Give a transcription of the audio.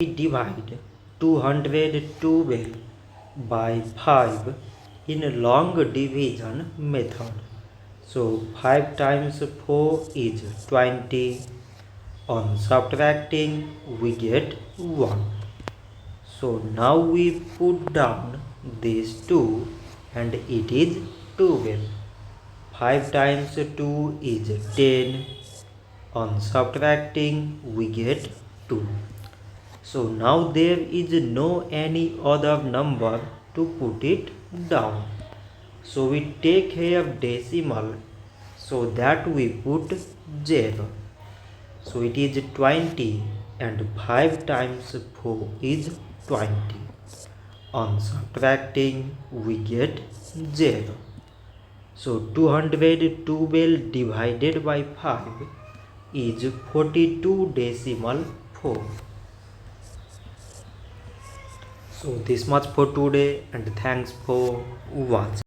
we divide 212 by 5 in a long division method. So 5 times 4 is 20. On subtracting we get 1. So now we put down these 2 and it is 12. 5 times 2 is 10. On subtracting we get 2. So now there is no any other number to put it down. So we take here decimal, so that we put 0. So it is 20 and 5 times 4 is 20. On subtracting we get 0. So 212 divided by 5 is 42.4. So this much for today and thanks for watching.